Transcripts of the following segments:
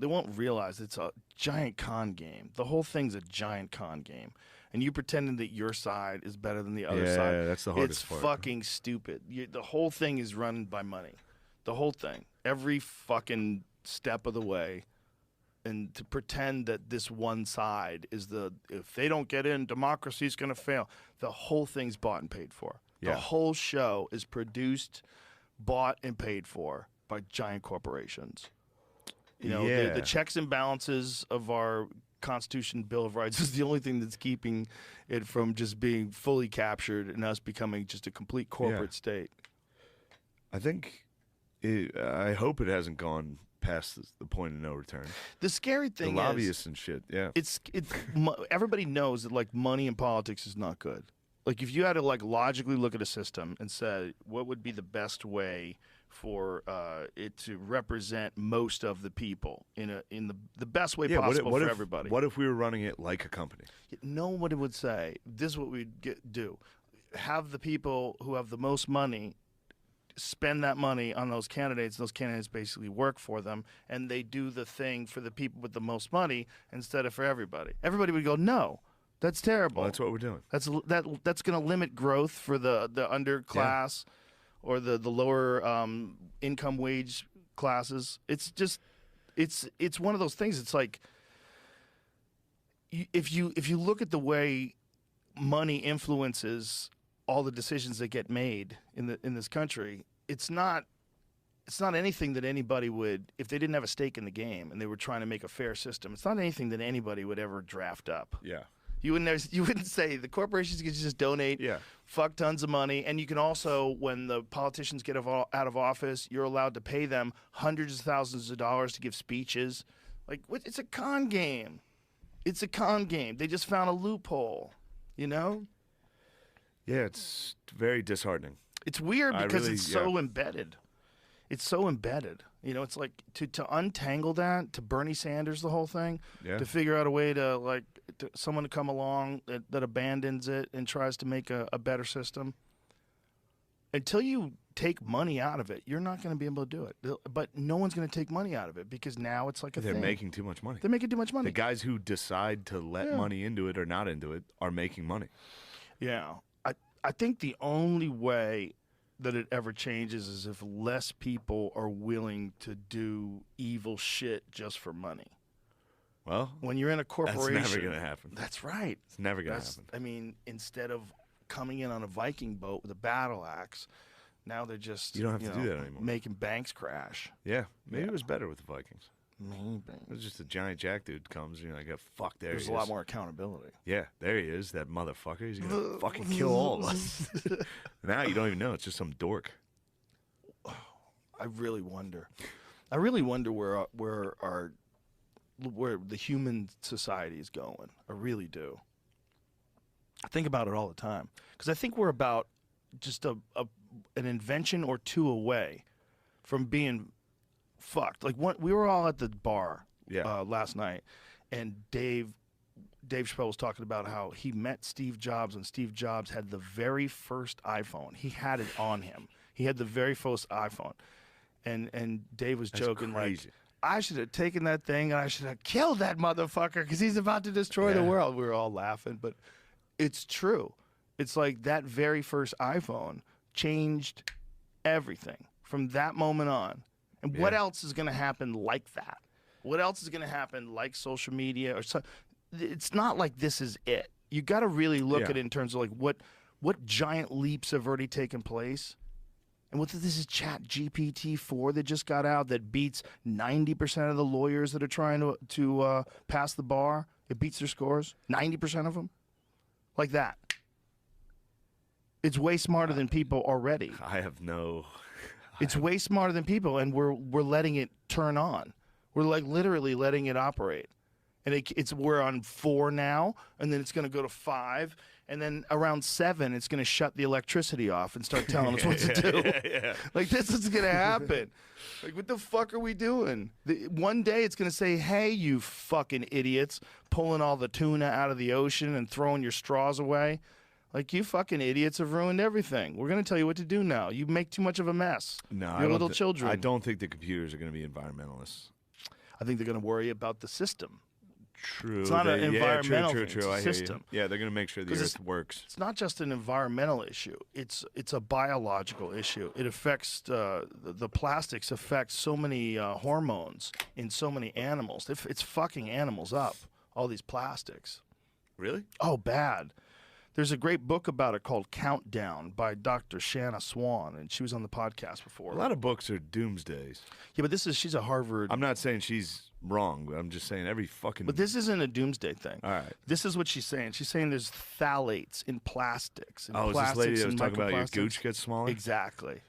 won't realize it's a giant con game. The whole thing's a giant con game, and you pretending that your side is better than the other side. Yeah, that's the hardest part. It's fucking stupid. The whole thing is run by money. The whole thing, every fucking step of the way. And to pretend that this one side is if they don't get in, democracy's going to fail. The whole thing's bought and paid for. Yeah. The whole show is produced, bought, and paid for by giant corporations. You know, the checks and balances of our Constitution, Bill of Rights is the only thing that's keeping it from just being fully captured and us becoming just a complete corporate state. I think, I hope it hasn't gone past the point of no return. The scary thing the lobbyists and shit, it's everybody knows that like money in politics is not good. Like if you had to like logically look at a system and say what would be the best way for it to represent most of the people in the best way possible for everybody. What if we were running it like a company? Nobody would say this is what we'd do. Have the people who have the most money spend that money on those candidates. Those candidates basically work for them, and they do the thing for the people with the most money instead of for everybody. Everybody would go, no, that's terrible. Well, that's what we're doing. That's going to limit growth for the underclass or the lower income wage classes. It's just it's one of those things. It's like if you look at the way money influences all the decisions that get made in this country, it's not anything that anybody would, if they didn't have a stake in the game and they were trying to make a fair system, it's not anything that anybody would ever draft up. Yeah. You wouldn't say the corporations can just donate fuck tons of money, and you can also, when the politicians get out of office, you're allowed to pay them hundreds of thousands of dollars to give speeches. Like, it's a con game. It's a con game. They just found a loophole, you know? Yeah, it's very disheartening. It's weird because it's so embedded. It's so embedded. You know, it's like to untangle that, to Bernie Sanders the whole thing, to figure out a way to someone to come along that abandons it and tries to make a better system. Until you take money out of it, you're not going to be able to do it. But no one's going to take money out of it because now it's like They're making too much money. They're making too much money. The guys who decide to let money into it or not into it are making money. Yeah. I think the only way that it ever changes is if less people are willing to do evil shit just for money. Well, when you're in a corporation, that's never going to happen. That's right. It's never going to happen. I mean, instead of coming in on a Viking boat with a battle axe, now they're just you don't have to do that anymore. Making banks crash. Yeah, maybe it was better with the Vikings. Maybe it was just a giant jack dude comes and you're like, oh, fuck, there's a lot more accountability. Yeah, there he is, that motherfucker. He's gonna fucking kill all of us. Now you don't even know. It's just some dork. I really wonder where the human society is going. I really do. I think about it all the time because I think we're about just an invention or two away from being fucked. Like we were all at the bar last night, and Dave Chappelle was talking about how he met Steve Jobs when Steve Jobs had the very first iPhone. He had it on him. He had the very first iPhone, and Dave was joking like, I should have taken that thing and I should have killed that motherfucker because he's about to destroy the world. We were all laughing, but it's true. It's like that very first iPhone changed everything from that moment on. And what else is going to happen like that? What else is going to happen like social media or so? It's not like this is it. You got to really look at it in terms of like what giant leaps have already taken place. And what this is Chat GPT-4 that just got out that beats 90% of the lawyers that are trying to pass the bar. It beats their scores. 90% of them. Like that. It's way smarter than people already. I have no... It's way smarter than people, and we're letting it turn on. We're like literally letting it operate. And we're on 4 now, and then it's going to go to 5, and then around 7, it's going to shut the electricity off and start telling us what to do. Like, this is going to happen. Like, what the fuck are we doing? One day it's going to say, hey, you fucking idiots, pulling all the tuna out of the ocean and throwing your straws away. Like, you fucking idiots have ruined everything. We're going to tell you what to do now. You make too much of a mess. No, You're little children. I don't think the computers are going to be environmentalists. I think they're going to worry about the system. True. It's not an environmental true, thing, true, it's a I hear system. you. Yeah, they're going to make sure the 'Cause Earth works. It's not just an environmental issue. It's a biological issue. It affects the plastics affect so many hormones in so many animals. It's fucking animals up. All these plastics. Really? Oh, bad. There's a great book about it called Countdown by Dr. Shanna Swan, and she was on the podcast before. A lot of books are doomsdays. Yeah, but she's a Harvard. I'm not saying she's wrong, but I'm just saying every fucking. But this isn't a doomsday thing. All right. This is what she's saying. She's saying there's phthalates in plastics. Oh, is this lady that was talking about your gooch gets smaller? Exactly.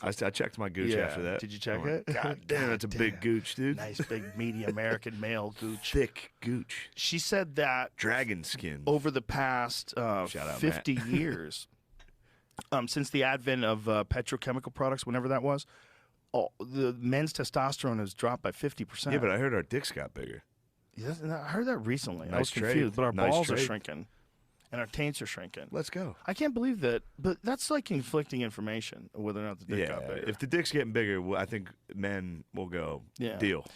I checked my gooch after that. Did you check I went, it? God damn, that's a big gooch, dude. Nice big meaty American male gooch. Thick gooch. She said that Dragon skin. over the past Shout out, 50 years, since the advent of petrochemical products, whenever that was, the men's testosterone has dropped by 50%. Yeah, but I heard our dicks got bigger. Yeah, I heard that recently. I Nice was confused, trade. but our Nice balls are trade. shrinking. And our taints are shrinking. Let's go. I can't believe that, but that's like conflicting information, whether or not the dick got bigger. If the dick's getting bigger, I think men will go, Yeah. deal.